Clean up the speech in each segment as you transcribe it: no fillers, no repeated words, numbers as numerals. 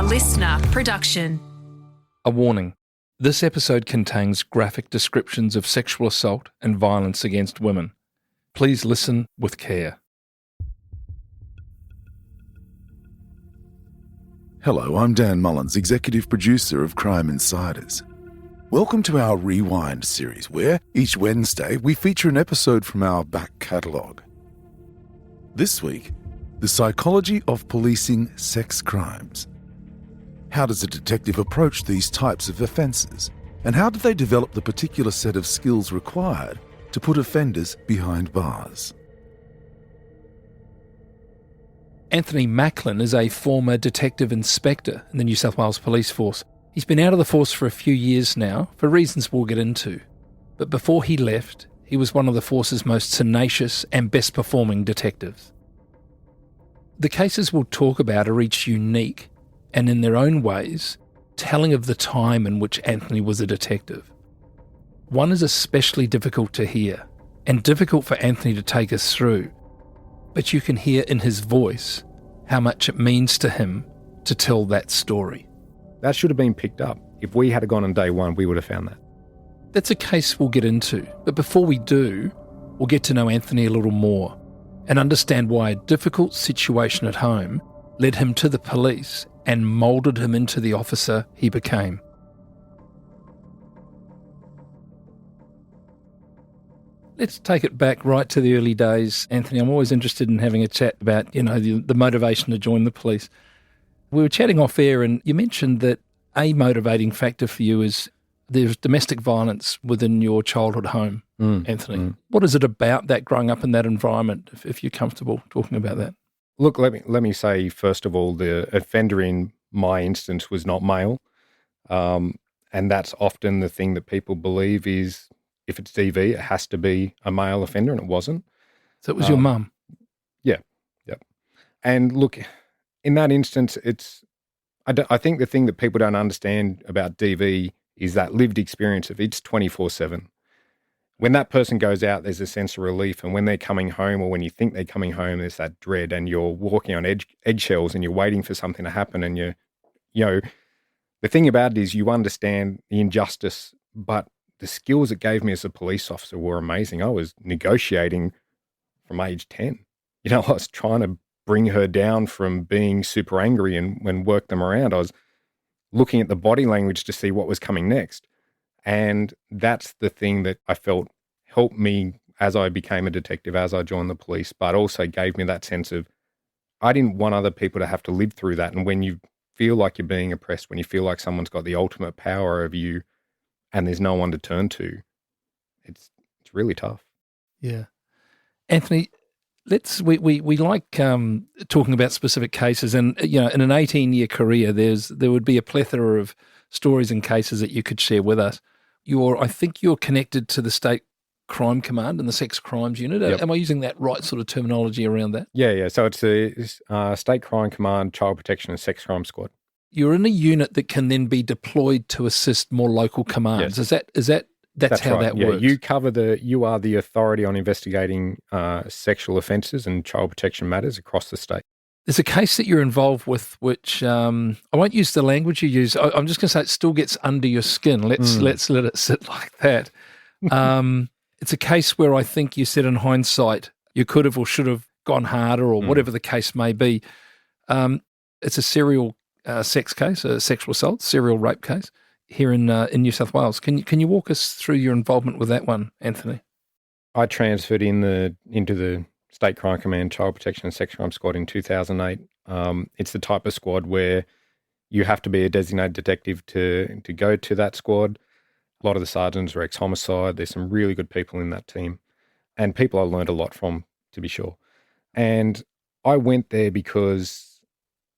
listener production. A warning. This episode contains graphic descriptions of sexual assault and violence against women. Please listen with care. Hello, I'm Dan Mullins, executive producer of Crime Insiders. Welcome to our Rewind series, where each Wednesday we feature an episode from our back catalogue. This week, the psychology of policing sex crimes. How does a detective approach these types of offences? And how do they develop the particular set of skills required to put offenders behind bars? Anthony Macklin is a former detective inspector in the New South Wales Police Force. He's been out of the force for a few years now, for reasons we'll get into. But before he left, he was one of the force's most tenacious and best-performing detectives. The cases we'll talk about are each unique and, in their own ways, telling of the time in which Anthony was a detective. One is especially difficult to hear, and difficult for Anthony to take us through, but you can hear in his voice how much it means to him to tell that story. That should have been picked up. If we had gone on day one, we would have found that. That's a case we'll get into, but before we do, we'll get to know Anthony a little more and understand why a difficult situation at home led him to the police and moulded him into the officer he became. Let's take it back right to the early days, Anthony. I'm always interested in having a chat about, the motivation to join the police. We were chatting off air and you mentioned that a motivating factor for you is there's domestic violence within your childhood home, Anthony. What is it about that growing up in that environment, if you're comfortable talking about that? Look, let me say, first of all, the offender in my instance was not male. And that's often the thing that people believe is if it's DV, it has to be a male offender, and it wasn't. So it was your mum? Yeah. And look, in that instance, I think the thing that people don't understand about DV is that lived experience of it's 24/7. When that person goes out, there's a sense of relief. And when they're coming home, or when you think they're coming home, there's that dread, and you're walking on eggshells and you're waiting for something to happen. And the thing about it is you understand the injustice, but the skills it gave me as a police officer were amazing. I was negotiating from age 10. I was trying to bring her down from being super angry and when work them around. I was looking at the body language to see what was coming next. And that's the thing that I felt helped me as I became a detective, as I joined the police, but also gave me that sense of I didn't want other people to have to live through that. And when you feel like you're being oppressed, when you feel like someone's got the ultimate power over you and there's no one to turn to, it's really tough. Yeah. Anthony, we like talking about specific cases, and in an 18-year career, there would be a plethora of stories and cases that you could share with us. I think you're connected to the State Crime Command and the Sex Crimes Unit. Yep. Am I using that right sort of terminology around that? Yeah. So it's a State Crime Command, Child Protection and Sex Crime Squad. You're in a unit that can then be deployed to assist more local commands. Yes. That's how right. that works? You are the authority on investigating sexual offences and child protection matters across the state. There's a case that you're involved with, which I won't use the language you use. I'm just going to say it still gets under your skin. Let's let it sit like that. It's a case where I think you said in hindsight you could have or should have gone harder, or whatever the case may be. It's a serial sex case, a sexual assault, serial rape case here in New South Wales. Can you walk us through your involvement with that one, Anthony? I transferred into the State Crime Command, Child Protection and Sex Crime Squad in 2008. It's the type of squad where you have to be a designated detective to go to that squad. A lot of the sergeants are ex-homicide. There's some really good people in that team, and people I learned a lot from, to be sure. And I went there because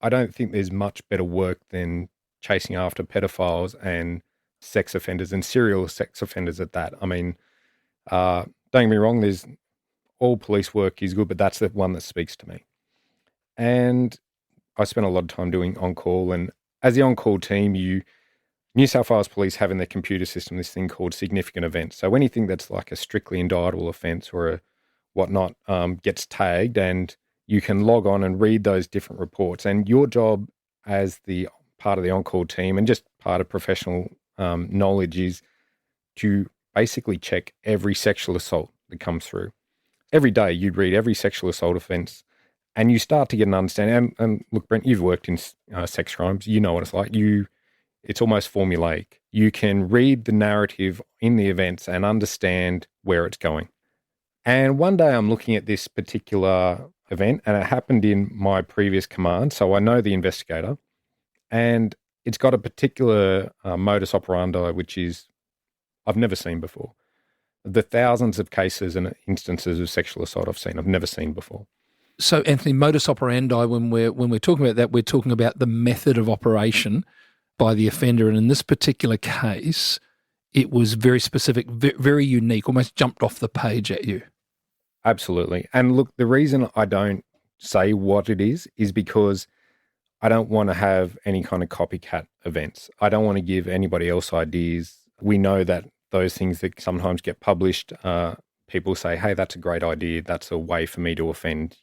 I don't think there's much better work than chasing after pedophiles and sex offenders, and serial sex offenders at that. I mean, don't get me wrong, all police work is good, but that's the one that speaks to me. And I spent a lot of time doing on-call, and as the on-call team, New South Wales Police have in their computer system this thing called significant events. So anything that's like a strictly indictable offence or a whatnot gets tagged, and you can log on and read those different reports. And your job as the part of the on-call team and just part of professional knowledge is to basically check every sexual assault that comes through. Every day you'd read every sexual assault offence and you start to get an understanding. And look, Brent, you've worked in sex crimes. You know what it's like. It's almost formulaic. You can read the narrative in the events and understand where it's going. And one day I'm looking at this particular event and it happened in my previous command. So I know the investigator and it's got a particular modus operandi, which is I've never seen before. The thousands of cases and instances of sexual assault I've seen, I've never seen before. So, Anthony, modus operandi, when we're talking about that, we're talking about the method of operation by the offender. And in this particular case, it was very specific, very unique, almost jumped off the page at you. Absolutely. And look, the reason I don't say what it is because I don't want to have any kind of copycat events. I don't want to give anybody else ideas. We know that those things that sometimes get published, people say, hey, that's a great idea. That's a way for me to offend,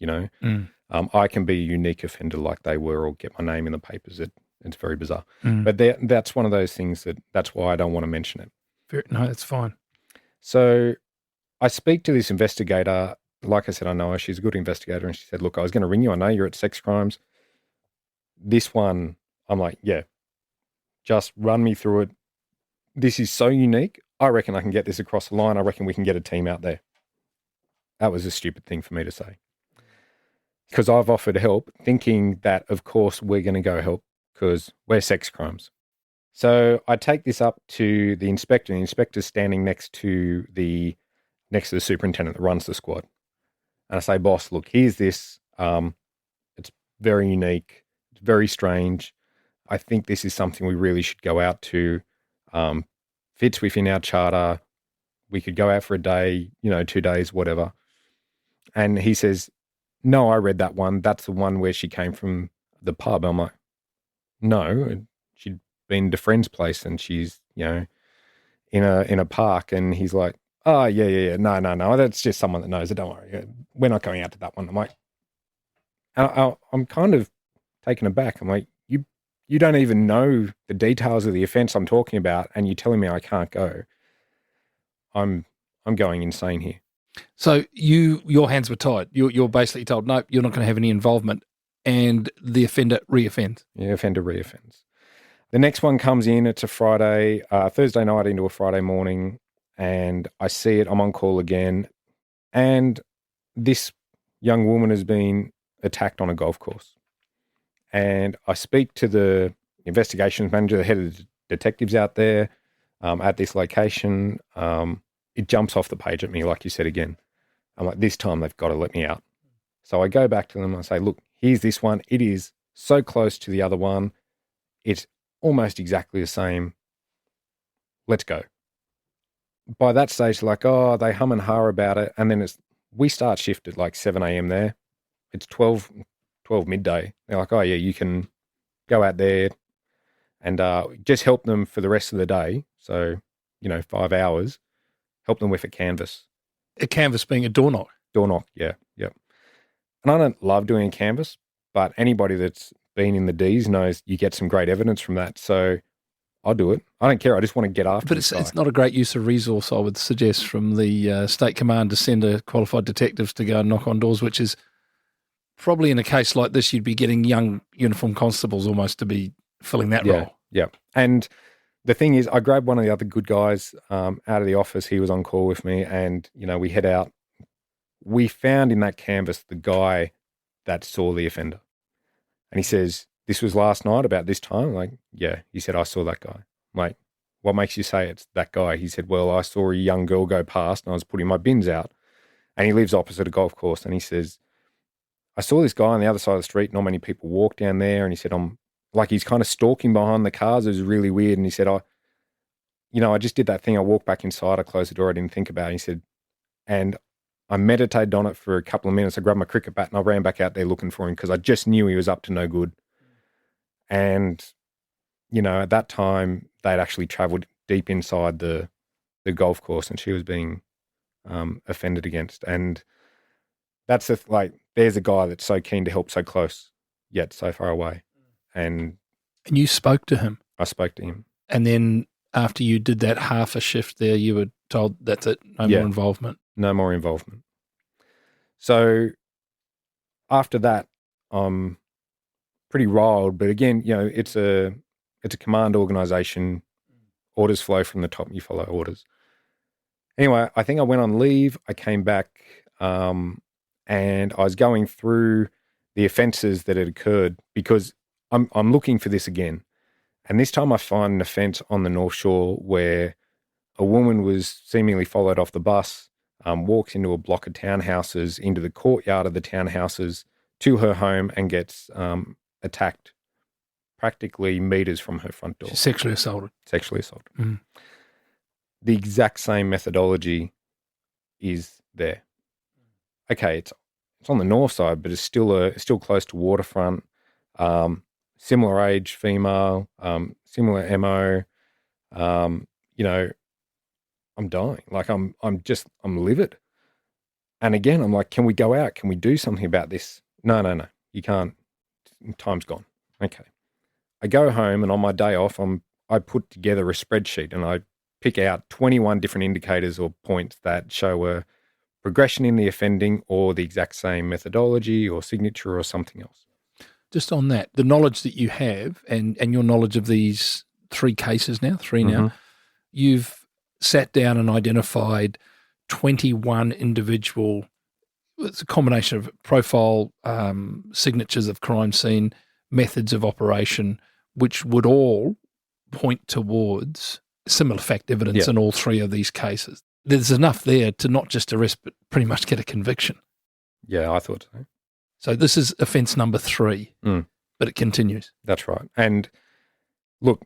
I can be a unique offender like they were or get my name in the papers. It's very bizarre. But that's one of those things that's why I don't want to mention it. No, that's fine. So I speak to this investigator. Like I said, I know her. She's a good investigator. And she said, look, I was going to ring you. I know you're at sex crimes. This one, I'm like, yeah, just run me through it. This is so unique. I reckon I can get this across the line. I reckon we can get a team out there. That was a stupid thing for me to say. Because I've offered help thinking that, of course, we're going to go help because we're sex crimes. So I take this up to the inspector. The inspector's standing next to the superintendent that runs the squad. And I say, boss, look, here's this. It's very unique. It's very strange. I think this is something we really should go out to. Fits within our charter. We could go out for a day, 2 days, whatever. And he says, no, I read that one. That's the one where she came from the pub. I'm like, no, she'd been to a friend's place and she's, in a park. And he's like, oh, yeah. No. That's just someone that knows it. Don't worry. We're not going out to that one. I'm like, I'm kind of taken aback. I'm like, you don't even know the details of the offence I'm talking about, and you're telling me I can't go. I'm going insane here. So your hands were tied. You're basically told, no, you're not going to have any involvement, and the offender reoffends. Yeah, offender reoffends. The next one comes in. It's a Friday, Thursday night into a Friday morning, and I see it. I'm on call again, and this young woman has been attacked on a golf course. And I speak to the investigations manager, the head of the detectives out there at this location. It jumps off the page at me, like you said again. I'm like, this time they've got to let me out. So I go back to them and I say, look, here's this one. It is so close to the other one. It's almost exactly the same. Let's go. By that stage, like, oh, they hum and ha about it. And then we start shift at like 7 a.m. there. It's 12 midday. They're like, oh, yeah, you can go out there and just help them for the rest of the day. So, 5 hours, help them with a canvas. A canvas being a door knock? Door knock, yeah. And I don't love doing a canvas, but anybody that's been in the Ds knows you get some great evidence from that. So I'll do it. I don't care. I just want to get after But it's not a great use of resource, I would suggest, from the state command to send a qualified detectives to go and knock on doors, which is probably in a case like this, you'd be getting young uniformed constables almost to be filling that role. Yeah. And the thing is, I grabbed one of the other good guys out of the office. He was on call with me and, we head out. We found in that canvas the guy that saw the offender. And he says, this was last night about this time? I'm like, yeah. He said, I saw that guy. I'm like, what makes you say it's that guy? He said, well, I saw a young girl go past and I was putting my bins out. And he lives opposite a golf course. And he says, I saw this guy on the other side of the street. Not many people walk down there. And he said, he's kind of stalking behind the cars. It was really weird. And he said, I just did that thing. I walked back inside. I closed the door. I didn't think about it. He said, and I meditated on it for a couple of minutes. I grabbed my cricket bat and I ran back out there looking for him because I just knew he was up to no good. And, at that time, they'd actually traveled deep inside the golf course and she was being offended against. And that's there's a guy that's so keen to help so close, yet so far away. And And you spoke to him. I spoke to him. And then after you did that half a shift there, you were told that's it, no more involvement. No more involvement. So after that, I'm pretty riled. But again, it's a command organisation. Orders flow from the top. You follow orders. Anyway, I think I went on leave. I came back and I was going through the offences that had occurred because I'm looking for this again. And this time I find an offence on the North Shore where a woman was seemingly followed off the bus, walks into a block of townhouses, into the courtyard of the townhouses, to her home and gets attacked practically metres from her front door. She's sexually assaulted. Mm. The exact same methodology is there. Okay, it's on the north side, but it's still close to waterfront. Similar age, female, similar MO. I'm dying. Like I'm livid. And again, I'm like, can we go out? Can we do something about this? No. You can't. Time's gone. Okay. I go home and on my day off, I put together a spreadsheet and I pick out 21 different indicators or points that show a progression in the offending or the exact same methodology or signature or something else. Just on that, the knowledge that you have and your knowledge of these three cases now, you've sat down and identified 21 individual, it's a combination of profile, signatures of crime scene, methods of operation, which would all point towards similar fact evidence in all three of these cases. There's enough there to not just arrest, but pretty much get a conviction. Yeah, I thought so. So this is offence number 3, but it continues. That's right. And look,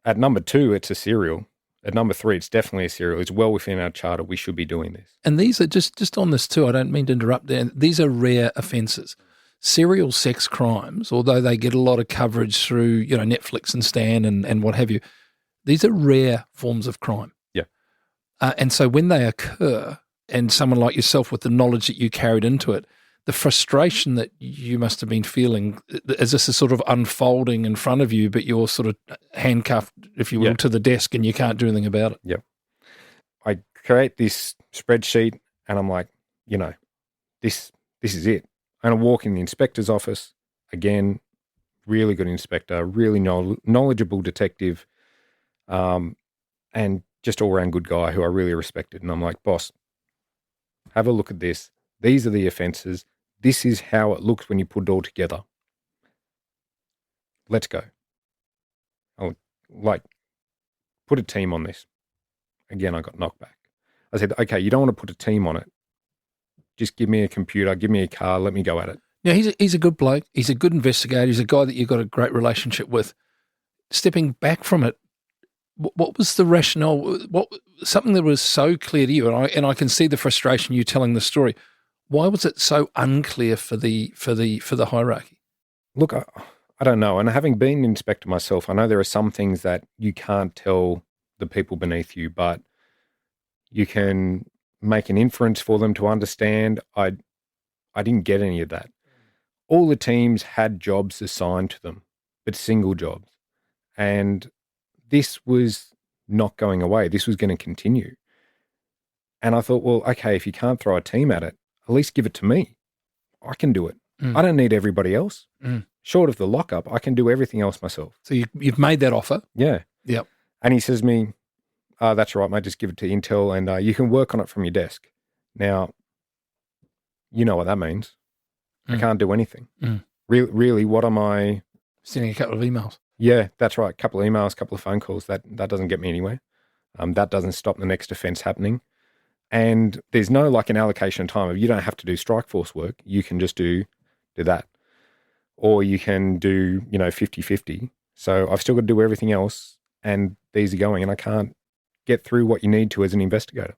at number 2, it's a serial. At number 3, it's definitely a serial. It's well within our charter. We should be doing this. And these are just on this too. I don't mean to interrupt there. These are rare offences. Serial sex crimes, although they get a lot of coverage through, Netflix and Stan and what have you, these are rare forms of crime. Yeah. And so when they occur, and someone like yourself with the knowledge that you carried into it, the frustration that you must have been feeling as this is sort of unfolding in front of you, but you're sort of handcuffed, if you will, to the desk and you can't do anything about it. Yep. I create this spreadsheet and I'm like, this is it. And I walk in the inspector's office, again, really good inspector, really knowledgeable detective, and just all-round good guy who I really respected. And I'm like, boss, have a look at this. These are the offences. This is how it looks when you put it all together. Let's go. I'll put a team on this. Again, I got knocked back. I said, okay, you don't want to put a team on it. Just give me a computer, give me a car, let me go at it. Yeah, he's a good bloke. He's a good investigator. He's a guy that you've got a great relationship with. Stepping back from it, what was the rationale? Something that was so clear to you, and I can see the frustration you telling the story. Why was it so unclear for the hierarchy? Look, I don't know. And having been an inspector myself, I know there are some things that you can't tell the people beneath you, but you can make an inference for them to understand. I didn't get any of that. All the teams had jobs assigned to them, but single jobs. And this was not going away. This was going to continue. And I thought, well, okay, if you can't throw a team at it, at least give it to me. I can do it. I don't need everybody else. Short of the lockup, I can do everything else myself. So you've made that offer? Yeah. Yep. And he says to me, that's all right, mate, just give it to Intel and you can work on it from your desk. Now, you know what that means. I can't do anything. Really, what am I? Sending a couple of emails. Yeah, that's right. A couple of emails, a couple of phone calls. That doesn't get me anywhere. That doesn't stop the next offence happening. And there's no an allocation of time. You don't have to do strike force work. You can just do that. Or you can do, 50-50. So I've still got to do everything else and these are going and I can't get through what you need to as an investigator.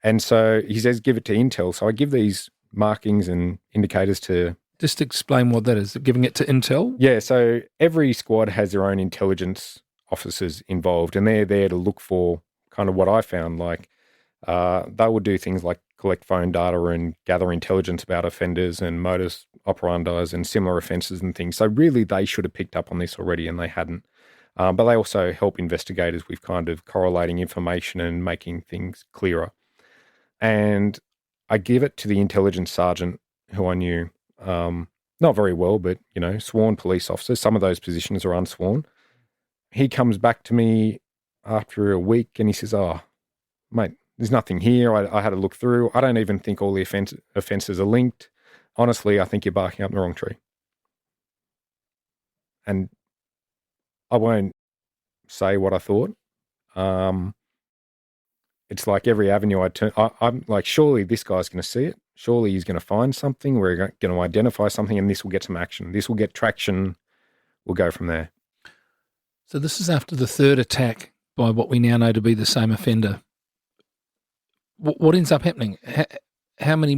And so he says, give it to Intel. So I give these markings and indicators to... Just explain what that is. Giving it to Intel? Yeah, so every squad has their own intelligence officers involved and they're there to look for kind of what I found, they will do things like collect phone data and gather intelligence about offenders and modus operandis and similar offences and things. So really they should have picked up on this already and they hadn't. But they also help investigators with kind of correlating information and making things clearer. And I give it to the intelligence sergeant who I knew, not very well, but, sworn police officer. Some of those positions are unsworn. He comes back to me after a week and he says, "Oh, mate, there's nothing here. I had a look through. I don't even think all the offences are linked. Honestly, I think you're barking up the wrong tree." And I won't say what I thought. It's like every avenue I turn, I'm like, surely this guy's going to see it. Surely he's going to find something. We're going to identify something and this will get some action. This will get traction. We'll go from there. So this is after the third attack by what we now know to be the same offender. What ends up happening? How many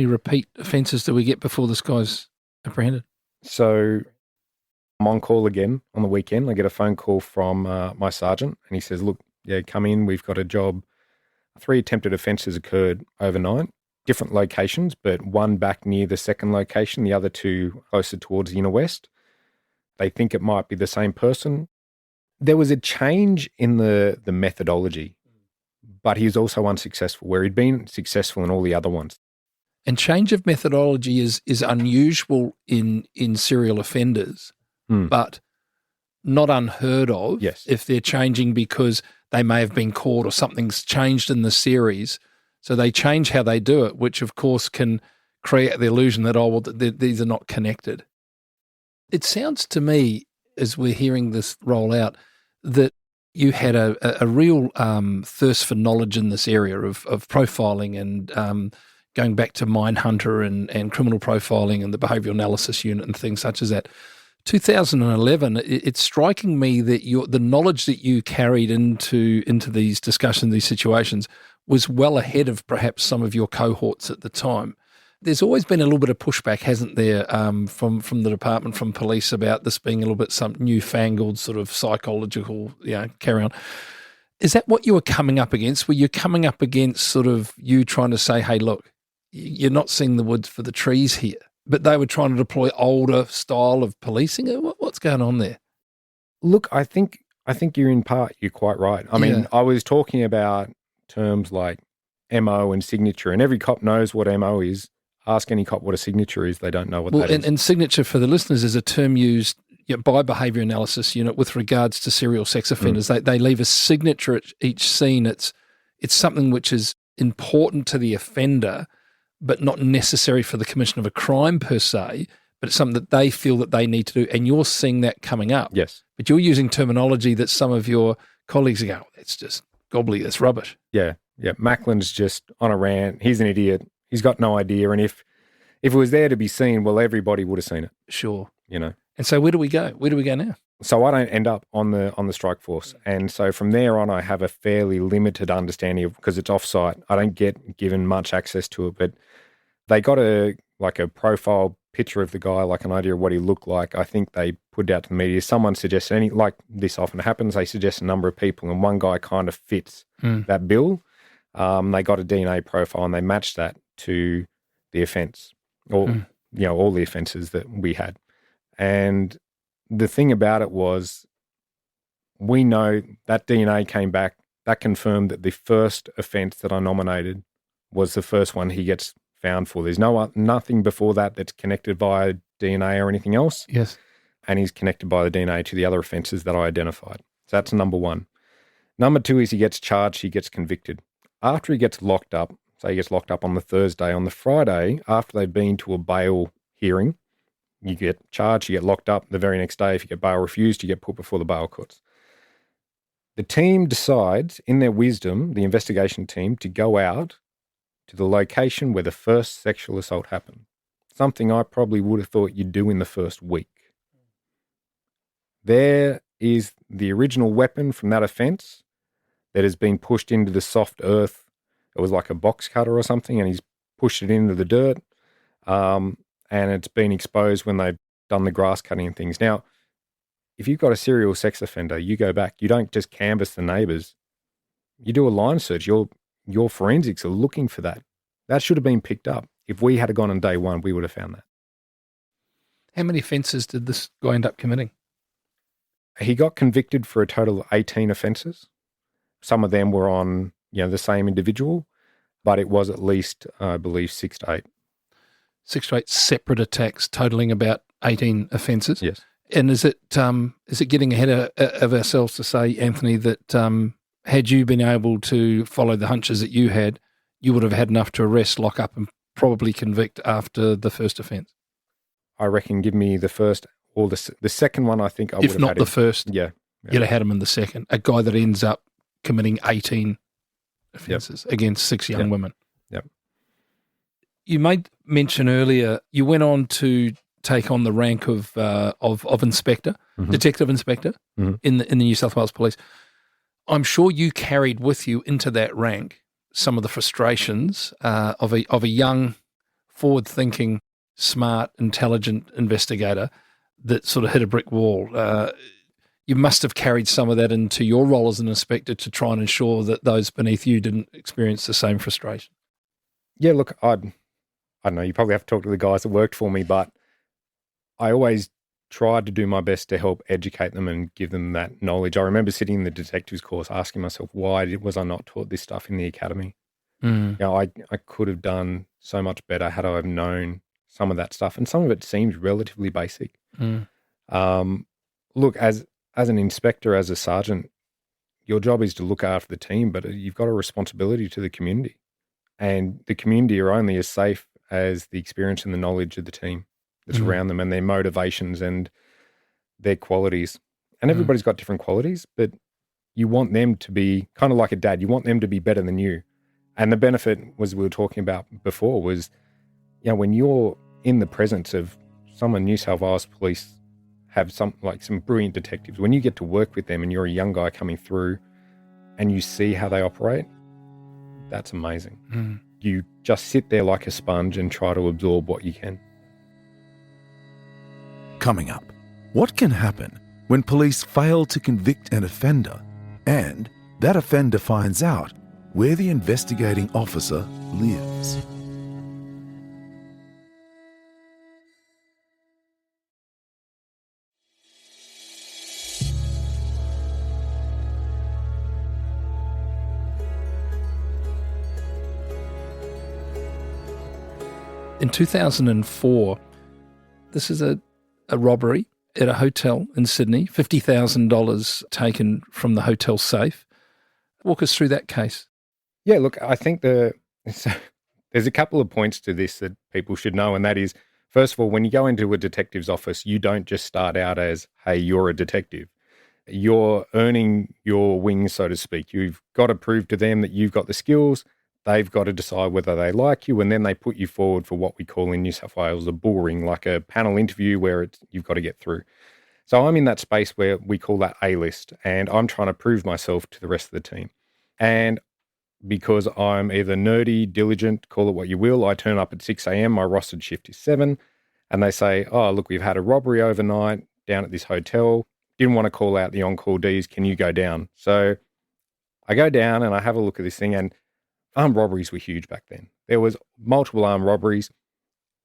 repeat offences do we get before this guy's apprehended? So I'm on call again on the weekend. I get a phone call from my sergeant and he says, "Look, yeah, come in. We've got a job." 3 attempted offences occurred overnight, different locations, but one back near the second location, the other 2 closer towards the inner west. They think it might be the same person. There was a change in the methodology, but he was also unsuccessful, where he'd been successful in all the other ones. And change of methodology is unusual in serial offenders, but not unheard of. Yes. If they're changing because they may have been caught or something's changed in the series. So they change how they do it, which of course can create the illusion that, these are not connected. It sounds to me, as we're hearing this roll out, that you had a real thirst for knowledge in this area of profiling and going back to Mindhunter and criminal profiling and the behavioural analysis unit and things such as that. 2011, it's striking me that the knowledge that you carried into these discussions, these situations, was well ahead of perhaps some of your cohorts at the time. There's always been a little bit of pushback, hasn't there, from the department, from police, about this being a little bit some newfangled sort of psychological, carry on. Is that what you were coming up against? Were you coming up against sort of you trying to say, hey, look, you're not seeing the woods for the trees here? But they were trying to deploy older style of policing. What's going on there? Look, I think you're quite right. I mean, I was talking about terms like MO and signature, and every cop knows what MO is. Ask any cop what a signature is; they don't know what that is. And signature, for the listeners, is a term used by behaviour analysis unit with regards to serial sex offenders. They leave a signature at each scene. It's something which is important to the offender, but not necessary for the commission of a crime per se, but it's something that they feel that they need to do. And you're seeing that coming up. Yes. But you're using terminology that some of your colleagues go, it's just gobbly, that's rubbish. Yeah. Macklin's just on a rant. He's an idiot. He's got no idea. And if it was there to be seen, well, everybody would have seen it. Sure. And so where do we go? Where do we go now? So I don't end up on the strike force. And so from there on, I have a fairly limited understanding of, because it's offsite, I don't get given much access to it, but they got a profile picture of the guy, like an idea of what he looked like. I think they put it out to the media. Someone suggested, like this often happens, they suggest a number of people and one guy kind of fits that bill. They got a DNA profile and they matched that to the offence, or all the offences that we had. And the thing about it was, we know that DNA came back, that confirmed that the first offence that I nominated was the first one he gets found for. There's nothing before that that's connected via DNA or anything else. Yes. And he's connected by the DNA to the other offences that I identified. So that's number one. Number two is he gets charged, he gets convicted. After he gets locked up, say he gets locked up on the Thursday, on the Friday, after they've been to a bail hearing, you get charged, you get locked up. The very next day, if you get bail refused, you get put before the bail courts. The team decides, in their wisdom, the investigation team, to go out to the location where the first sexual assault happened. Something I probably would have thought you'd do in the first week. There is the original weapon from that offence that has been pushed into the soft earth. It was like a box cutter or something, and he's pushed it into the dirt. And it's been exposed when they've done the grass cutting and things. Now, if you've got a serial sex offender, you go back, you don't just canvass the neighbours. You do a line search. Your forensics are looking for that. That should have been picked up. If we had gone on day one, we would have found that. How many offences did this guy end up committing? He got convicted for a total of 18 offences. Some of them were on, the same individual, but it was at least, I believe, 6 to 8. 6 to 8 separate attacks, totaling about 18 offences. Yes. And is it getting ahead of ourselves to say, Anthony, that had you been able to follow the hunches that you had, you would have had enough to arrest, lock up, and probably convict after the first offence? I reckon give me the first or the second one, I think I would have had. If not the first, yeah. You'd have had him in the second. A guy that ends up committing 18 offences against 6 young women. Yep. You made mention earlier, you went on to take on the rank of inspector, detective inspector in the New South Wales Police. I'm sure you carried with you into that rank some of the frustrations of a young, forward-thinking, smart, intelligent investigator that sort of hit a brick wall. You must have carried some of that into your role as an inspector to try and ensure that those beneath you didn't experience the same frustration. Yeah, look, I don't know, you probably have to talk to the guys that worked for me, but I always tried to do my best to help educate them and give them that knowledge. I remember sitting in the detectives course asking myself, why was I not taught this stuff in the academy? I could have done so much better had I have known some of that stuff, and some of it seems relatively basic. Look, as an inspector, as a sergeant, your job is to look after the team, but you've got a responsibility to the community, and the community are only as safe as the experience and the knowledge of the team that's around them, and their motivations and their qualities. And everybody's got different qualities, but you want them to be kind of like a dad. You want them to be better than you. And the benefit was, we were talking about before, was, when you're in the presence of someone, New South Wales Police have some brilliant detectives, when you get to work with them and you're a young guy coming through and you see how they operate, that's amazing. You just sit there like a sponge and try to absorb what you can. Coming up, what can happen when police fail to convict an offender and that offender finds out where the investigating officer lives? In 2004, this is a robbery at a hotel in Sydney, $50,000 taken from the hotel safe. Walk us through that case. Yeah, look, I think there's a couple of points to this that people should know, and that is, first of all, when you go into a detective's office, you don't just start out as, hey, you're a detective. You're earning your wings, so to speak. You've got to prove to them that you've got the skills. They've got to decide whether they like you, and then they put you forward for what we call in New South Wales a bull ring, like a panel interview where you've got to get through. So I'm in that space where we call that A-list, and I'm trying to prove myself to the rest of the team. And because I'm either nerdy, diligent, call it what you will, I turn up at 6 a.m, my rostered shift is 7, and they say, oh, look, we've had a robbery overnight down at this hotel. Didn't want to call out the on-call Ds. Can you go down? So I go down and I have a look at this thing, and armed robberies were huge back then. There was multiple armed robberies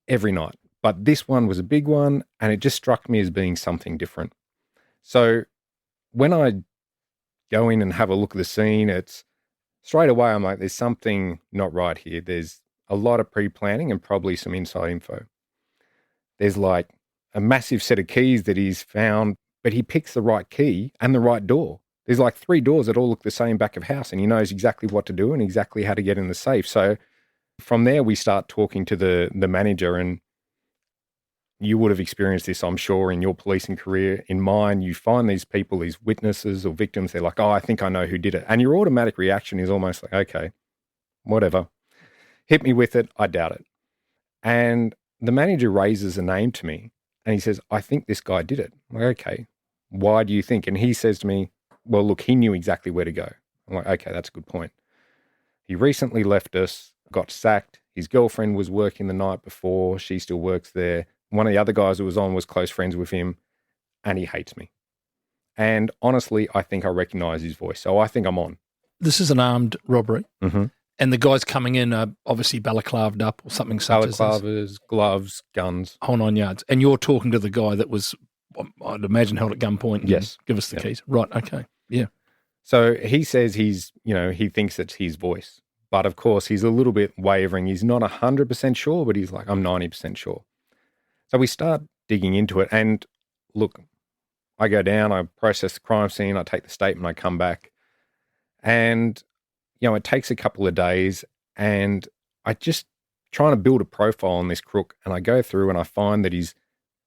every night, but this one was a big one, and it just struck me as being something different. So when I go in and have a look at the scene, it's straight away I'm like, there's something not right here. There's a lot of pre-planning and probably some inside info. There's like a massive set of keys that he's found, but he picks the right key and the right door. There's like 3 doors that all look the same back of house, and he knows exactly what to do and exactly how to get in the safe. So from there, we start talking to the manager, and you would have experienced this, I'm sure, in your policing career. In mine, you find these people, these witnesses or victims, they're like, oh, I think I know who did it. And your automatic reaction is almost like, okay, whatever. Hit me with it, I doubt it. And the manager raises a name to me, and he says, I think this guy did it. I'm like, okay, why do you think? And he says to me, well, look, he knew exactly where to go. I'm like, okay, that's a good point. He recently left us, got sacked. His girlfriend was working the night before. She still works there. One of the other guys who was on was close friends with him, and he hates me. And honestly, I think I recognize his voice. So I think I'm on. This is an armed robbery. And the guys coming in are obviously balaclaved up or something such as this. Balaclavas, gloves, guns. Whole 9 yards. And you're talking to the guy that was, I'd imagine, held at gunpoint. And Yes. Give us the Yep. keys. Right. Okay. Yeah. So he says he thinks it's his voice. But of course, he's a little bit wavering. He's not 100% sure, but he's like, I'm 90% sure. So we start digging into it. And look, I go down, I process the crime scene, I take the statement, I come back. And, it takes a couple of days. And I just trying to build a profile on this crook. And I go through and I find that he's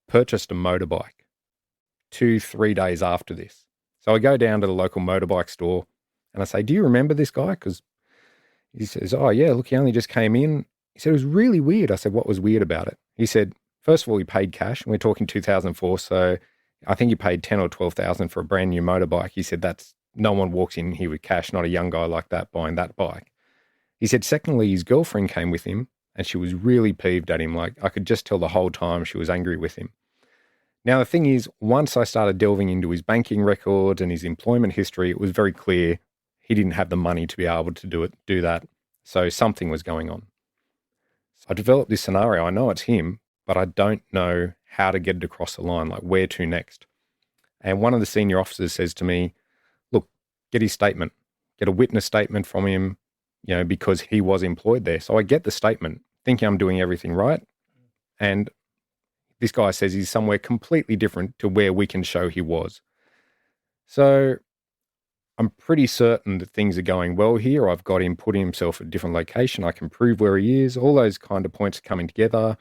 purchased a motorbike 2-3 days after this. So I go down to the local motorbike store and I say, do you remember this guy? Because he says, oh, yeah, look, he only just came in. He said, it was really weird. I said, what was weird about it? He said, first of all, he paid cash. And we're talking 2004. So I think he paid 10 or 12,000 for a brand new motorbike. He said, no one walks in here with cash, not a young guy like that buying that bike. He said, secondly, his girlfriend came with him and she was really peeved at him. Like I could just tell the whole time she was angry with him. Now, the thing is, once I started delving into his banking records and his employment history, it was very clear he didn't have the money to be able to do that. So something was going on. So I developed this scenario. I know it's him, but I don't know how to get it across the line, like where to next. And one of the senior officers says to me, look, get his statement, get a witness statement from him, because he was employed there. So I get the statement, thinking I'm doing everything right. And this guy says he's somewhere completely different to where we can show he was. So I'm pretty certain that things are going well here. I've got him putting himself at a different location. I can prove where he is. All those kind of points are coming together.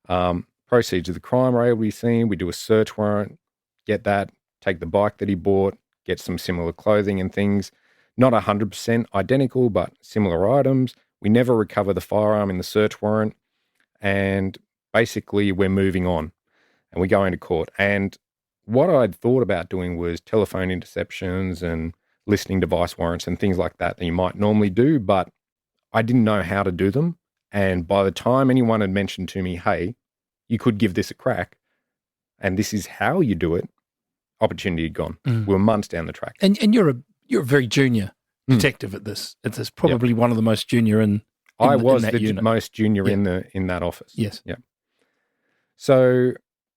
Proceeds of the crime are able to be seen. We do a search warrant, get that, take the bike that he bought, get some similar clothing and things. Not 100% identical, but similar items. We never recover the firearm in the search warrant. And basically, we're moving on and we go into court. And what I'd thought about doing was telephone interceptions and listening device warrants and things like that you might normally do, but I didn't know how to do them. And by the time anyone had mentioned to me, hey, you could give this a crack, and this is how you do it, opportunity had gone. We were months down the track. And you're a very junior detective at this. It's probably one of the most junior in I was that the unit. most junior in that office. Yes. Yeah. So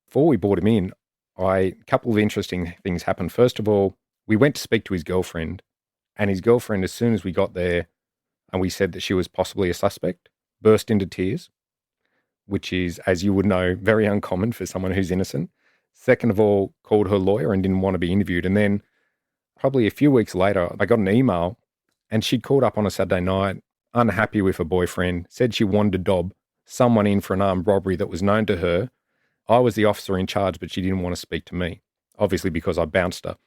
before we brought him in, a couple of interesting things happened. First of all, we went to speak to his girlfriend, and his girlfriend, as soon as we got there and we said that she was possibly a suspect, burst into tears, which is, as you would know, very uncommon for someone who's innocent. Second of all, called her lawyer and didn't want to be interviewed. And then probably a few weeks later, I got an email and she'd called up on a Saturday night, unhappy with her boyfriend, said she wanted to dob someone in for an armed robbery that was known to her. I was the officer in charge, but she didn't want to speak to me, obviously because I bounced her.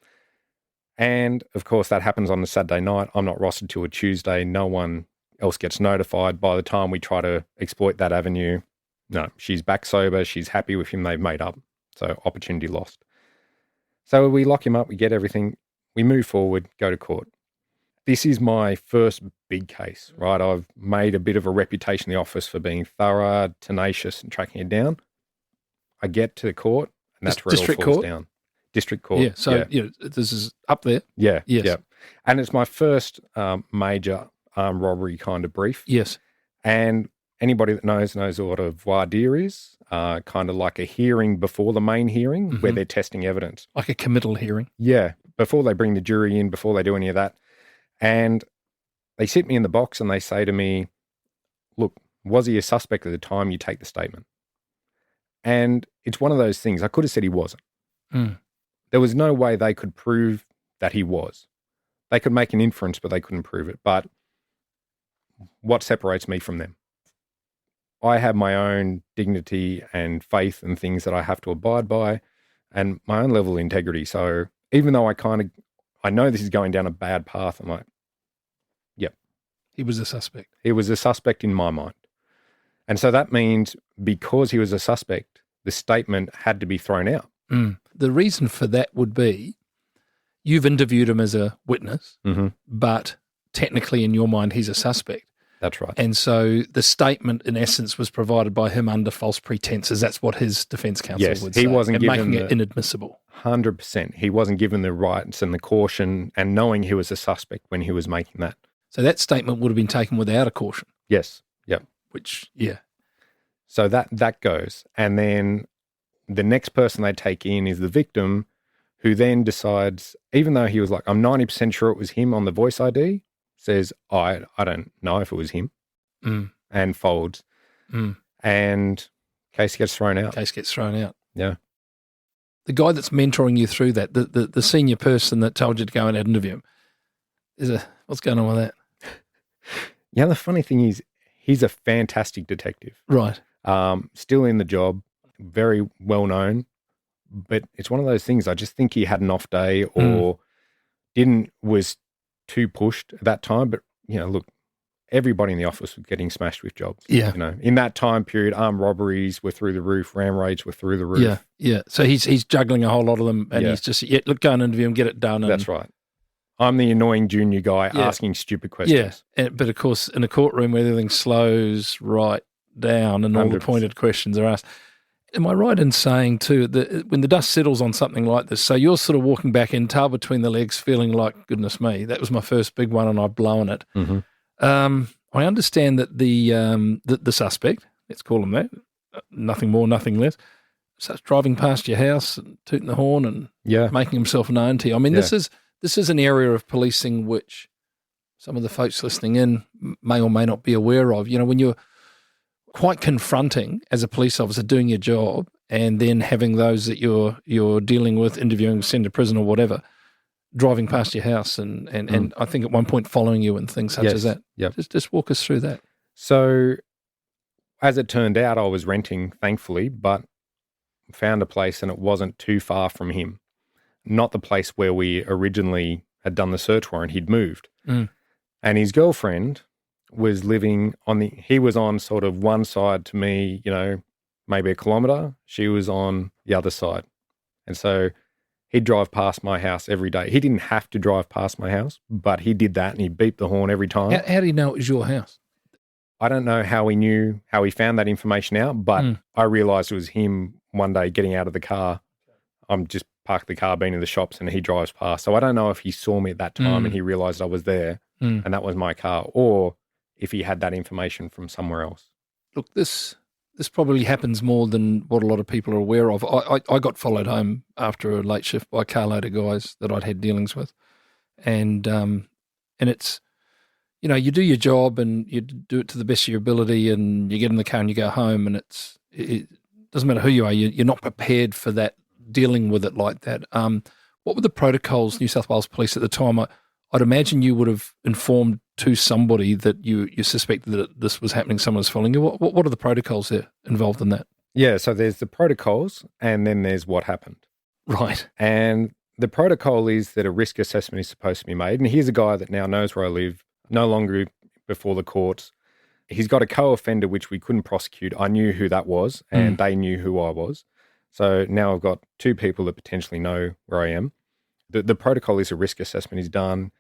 And of course, that happens on a Saturday night. I'm not rostered till a Tuesday. No one else gets notified. By the time we try to exploit that avenue, no, she's back sober. She's happy with him. They've made up. So opportunity lost. So we lock him up. We get everything. We move forward, go to court. This is my first big case, right? I've made a bit of a reputation in the office for being thorough, tenacious, and tracking it down. I get to the court, and that's where it all falls down. District court. Yeah, so this is up there. Yeah, yes. Yeah. And it's my first major armed robbery kind of brief. Yes. And anybody that knows what a voir dire is, kind of like a hearing before the main hearing where they're testing evidence. Like a committal hearing. Yeah, before they bring the jury in, before they do any of that. And they sit me in the box and they say to me, look, was he a suspect at the time you take the statement? And it's one of those things. I could have said he wasn't. There was no way they could prove that he was. They could make an inference, but they couldn't prove it. But what separates me from them? I have my own dignity and faith and things that I have to abide by and my own level of integrity. So even though I know this is going down a bad path, I'm like, yep. He was a suspect. He was a suspect in my mind. And so that means because he was a suspect, the statement had to be thrown out. The reason for that would be you've interviewed him as a witness, but technically in your mind he's a suspect. That's right. And so the statement in essence was provided by him under false pretenses. That's what his defence counsel would say. He wasn't given making it inadmissible. 100%. He wasn't given the rights and the caution and knowing he was a suspect when he was making that. So that statement would have been taken without a caution. Yes. Yep. Which, yeah. So that goes. And then the next person they take in is the victim, who then decides, even though he was like, I'm 90% sure it was him on the voice ID, says, I don't know if it was him, and folds. And case gets thrown out. Yeah. The guy that's mentoring you through that, the senior person that told you to go and interview him, what's going on with that? Yeah, the funny thing is, he's a fantastic detective. Right. Still in the job, very well known, but it's one of those things. I just think he had an off day or was too pushed at that time. But, look, everybody in the office was getting smashed with jobs. Yeah. In that time period, armed robberies were through the roof, ram raids were through the roof. Yeah, yeah. So he's juggling a whole lot of them, and he's just, look, go and interview him, get it done. That's right. I'm the annoying junior guy asking stupid questions. Yeah, but of course, in a courtroom where everything slows right down and 100%. All the pointed questions are asked. Am I right in saying, too, that when the dust settles on something like this, so you're sort of walking back in, tail between the legs, feeling like, goodness me, that was my first big one and I've blown it. I understand that the suspect, let's call him that, nothing more, nothing less, starts driving past your house and tooting the horn and making himself known to you. I mean, this is an area of policing which some of the folks listening in may or may not be aware of. When you're quite confronting as a police officer doing your job and then having those that you're dealing with, interviewing, send to prison or whatever, driving past your house and I think at one point following you and things such as that. Yep. Just walk us through that. So as it turned out, I was renting, thankfully, but found a place and it wasn't too far from him. Not the place where we originally had done the search warrant. He'd moved. And his girlfriend was living he was on sort of one side to me, maybe a kilometre. She was on the other side. And so he'd drive past my house every day. He didn't have to drive past my house, but he did that and he beeped the horn every time. How do you know it was your house? I don't know how he found that information out, but I realised it was him one day getting out of the car. I'm just parked the car, been in the shops, and he drives past. So I don't know if he saw me at that time and he realised I was there and that was my car, or if he had that information from somewhere else. Look, this probably happens more than what a lot of people are aware of. I got followed home after a late shift by a carload of guys that I'd had dealings with. And it's, you do your job and you do it to the best of your ability and you get in the car and you go home and it doesn't matter who you are, you're not prepared for that, dealing with it like that. What were the protocols, New South Wales Police at the time? I'd imagine you would have informed to somebody that you suspected that this was happening, someone was following you. What are the protocols there involved in that? Yeah, so there's the protocols and then there's what happened. Right. And the protocol is that a risk assessment is supposed to be made. And here's a guy that now knows where I live, no longer before the courts. He's got a co-offender which we couldn't prosecute. I knew who that was and they knew who I was. So now I've got two people that potentially know where I am. The protocol is a risk assessment is done.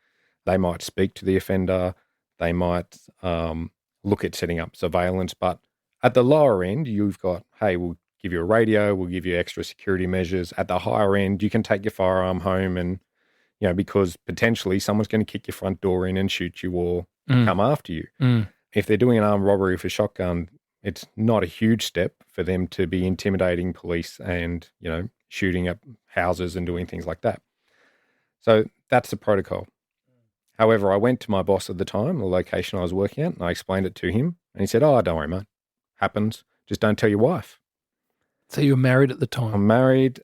They might speak to the offender. They might look at setting up surveillance. But at the lower end, you've got, hey, we'll give you a radio. We'll give you extra security measures. At the higher end, you can take your firearm home and, because potentially someone's going to kick your front door in and shoot you or come after you. If they're doing an armed robbery with a shotgun, it's not a huge step for them to be intimidating police and, shooting up houses and doing things like that. So that's the protocol. However, I went to my boss at the time, the location I was working at, and I explained it to him. And he said, don't worry, mate. Happens. Just don't tell your wife. So you were married at the time? I'm married.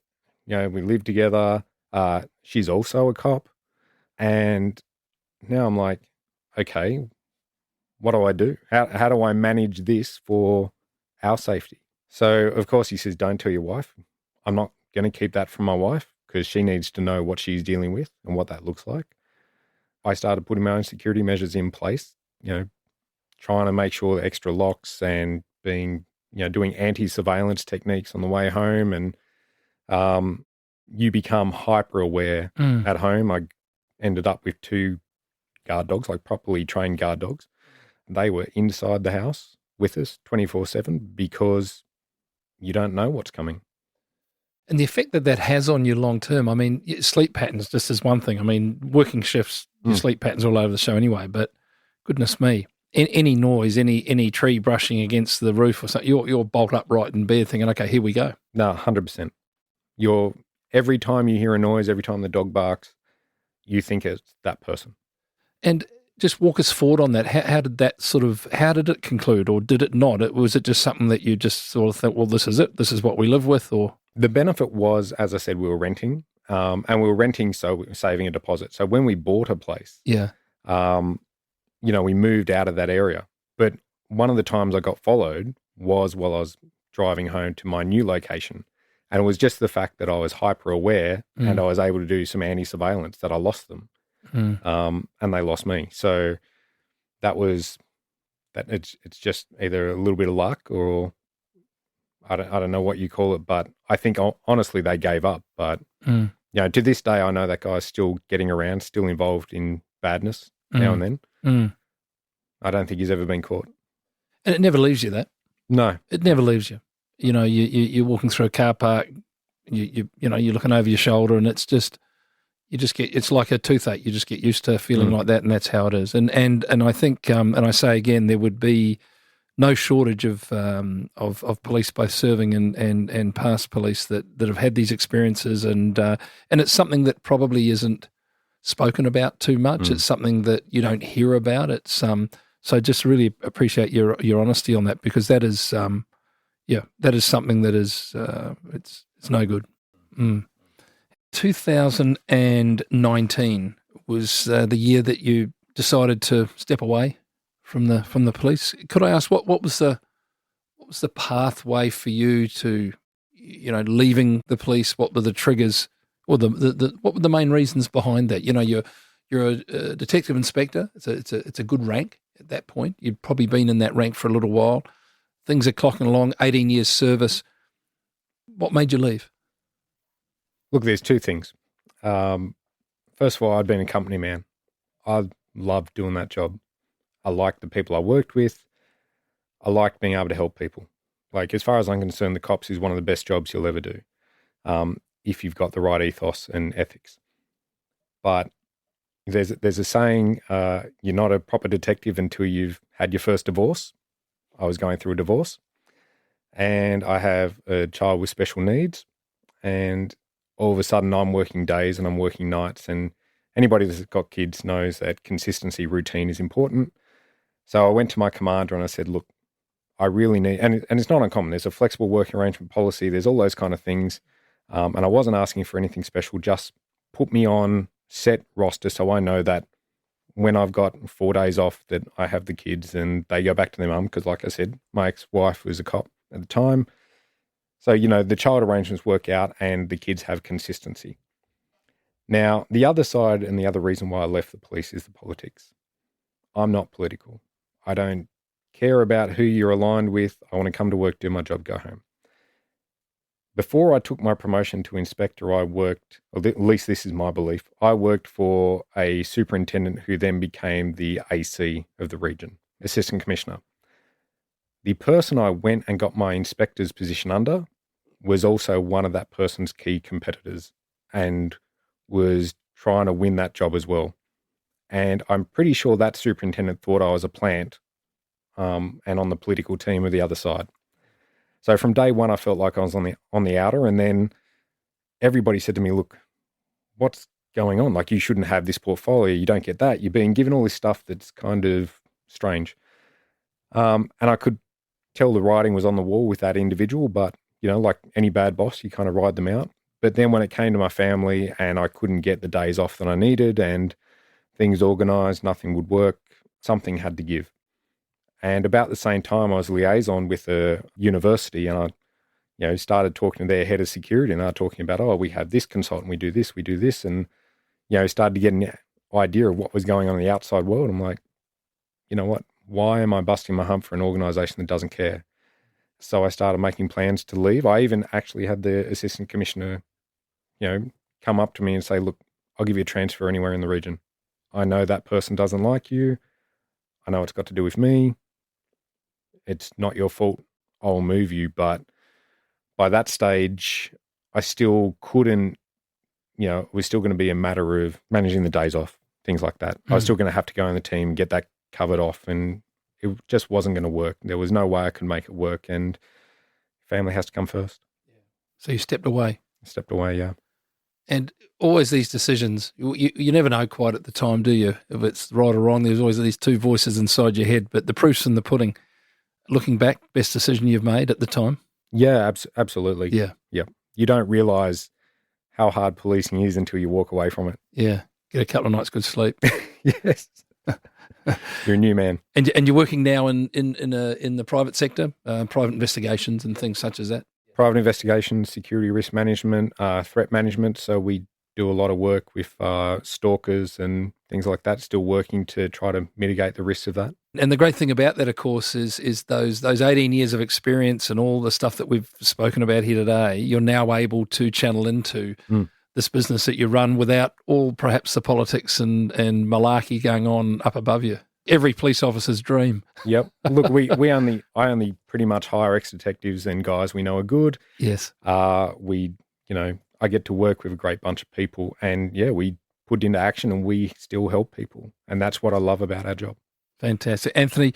We live together. She's also a cop. And now I'm like, okay, what do I do? How do I manage this for our safety? So, of course, he says, don't tell your wife. I'm not going to keep that from my wife because she needs to know what she's dealing with and what that looks like. I started putting my own security measures in place, trying to make sure the extra locks and doing anti-surveillance techniques on the way home. And you become hyper aware at home. I ended up with 2 guard dogs, like properly trained guard dogs. They were inside the house with us 24/7 because you don't know what's coming. And the effect that has on you long term, I mean, sleep patterns just is one thing. I mean, working shifts, your sleep patterns all over the show anyway, but Goodness me. Any noise, any tree brushing against the roof or something, you're bolt upright in bed thinking, okay, here we go. No, 100%. Every time you hear a noise, every time the dog barks, you think it's that person. And just walk us forward on that. How did it conclude, or did it not? Was it just something that you just sort of thought, well, this is it, this is what we live with? Or the benefit was, as I said, we were renting, and we were renting, so we were saving a deposit. So when we bought a place, we moved out of that area. But one of the times I got followed was while I was driving home to my new location. And it was just the fact that I was hyper aware and I was able to do some anti-surveillance that I lost them. And they lost me. So it's just either a little bit of luck, or I don't know what you call it, but I think honestly they gave up. But to this day, I know that guy's still getting around, still involved in badness now and then. I don't think he's ever been caught. And it never leaves you, that. No. It never leaves you. You're walking through a car park, you're looking over your shoulder, and it's just, it's like a toothache. You just get used to feeling like that, and that's how it is. And I think, and I say again, there would be no shortage of police, both serving and past police, that have had these experiences, and it's something that probably isn't spoken about too much. It's something that you don't hear about. It's so just really appreciate your honesty on that, because that is that is something that is it's no good. 2019 was the year that you decided to step away from the police. Could I ask what was the pathway for you to leaving the police? What were the triggers, or what were the main reasons behind that? You're a detective inspector. It's a good rank at that point. You'd probably been in that rank for a little while. Things are clocking along. 18 years service. What made you leave? Look, there's two things. First of all, I'd been a company man. I loved doing that job. I liked the people I worked with. I liked being able to help people. Like, as far as I'm concerned, the cops is one of the best jobs you'll ever do, if you've got the right ethos and ethics. But there's a saying, you're not a proper detective until you've had your first divorce. I was going through a divorce, and I have a child with special needs, and all of a sudden I'm working days and I'm working nights, and anybody that's got kids knows that consistency, routine is important. So I went to my commander and I said, look, I really need, and it's not uncommon. There's a flexible working arrangement policy. There's all those kind of things. And I wasn't asking for anything special. Just put me on set roster so I know that when I've got 4 days off that I have the kids and they go back to their mum. Because like I said, my ex-wife was a cop at the time. So, the child arrangements work out and the kids have consistency. Now, the other side and the other reason why I left the police is the politics. I'm not political. I don't care about who you're aligned with. I want to come to work, do my job, go home. Before I took my promotion to inspector, I worked, at least this is my belief, I worked for a superintendent who then became the AC of the region, assistant commissioner. The person I went and got my inspector's position under was also one of that person's key competitors and was trying to win that job as well. And I'm pretty sure that superintendent thought I was a plant and on the political team of the other side. So from day one, I felt like I was on the outer, and then everybody said to me, look, what's going on? Like, you shouldn't have this portfolio. You don't get that. You're being given all this stuff that's kind of strange. And I could tell the writing was on the wall with that individual, but, like any bad boss, you kind of ride them out. But then when it came to my family and I couldn't get the days off that I needed and things organised, nothing would work, something had to give. And about the same time, I was liaison with a university, and I, started talking to their head of security, and they were talking about, we have this consultant, we do this, and, started to get an idea of what was going on in the outside world. I'm like, you know what? Why am I busting my hump for an organisation that doesn't care? So I started making plans to leave. I even actually had the assistant commissioner, come up to me and say, look, I'll give you a transfer anywhere in the region. I know that person doesn't like you. I know it's got to do with me. It's not your fault. I'll move you. But by that stage, I still couldn't, it was still going to be a matter of managing the days off, things like that. I was still going to have to go in the team, get that covered off, and it just wasn't going to work. There was no way I could make it work, and family has to come first. So you stepped away. Yeah. And always these decisions, you never know quite at the time, do you, if it's right or wrong? There's always these two voices inside your head, but the proof's in the pudding. Looking back, best decision you've made at the time? Yeah, absolutely. Yeah. You don't realise how hard policing is until you walk away from it. Yeah. Get a couple of nights good sleep. Yes. You're a new man. And you're working now in the private sector, private investigations and things such as that? Private investigations, security risk management, threat management. So we do a lot of work with stalkers and things like that, still working to try to mitigate the risks of that. And the great thing about that, of course, is those 18 years of experience and all the stuff that we've spoken about here today, you're now able to channel into this business that you run without all perhaps the politics and malarkey going on up above you. Every police officer's dream. Yep. Look, I only pretty much hire ex-detectives and guys we know are good. Yes. I get to work with a great bunch of people, and we put into action, and we still help people, and that's what I love about our job. Fantastic, Anthony.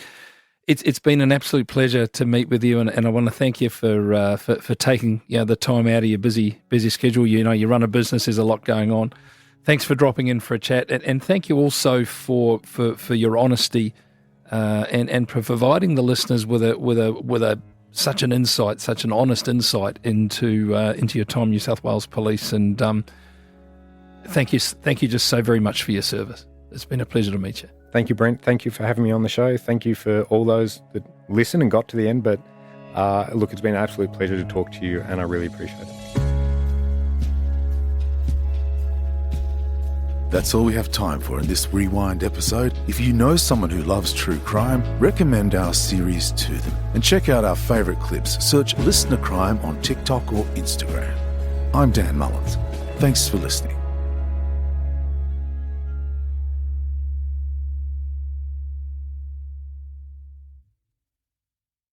It's been an absolute pleasure to meet with you, and I want to thank you for taking the time out of your busy schedule. You run a business. There's a lot going on. Thanks for dropping in for a chat, and thank you also for your honesty and for providing the listeners with such an insight, such an honest insight into your time, New South Wales Police. And thank you just so very much for your service. It's been a pleasure to meet you. Thank you, Brent. Thank you for having me on the show. Thank you for all those that listened and got to the end. But look, it's been an absolute pleasure to talk to you, and I really appreciate it. That's all we have time for in this Rewind episode. If you know someone who loves true crime, recommend our series to them. And check out our favourite clips. Search Listener Crime on TikTok or Instagram. I'm Dan Mullins. Thanks for listening.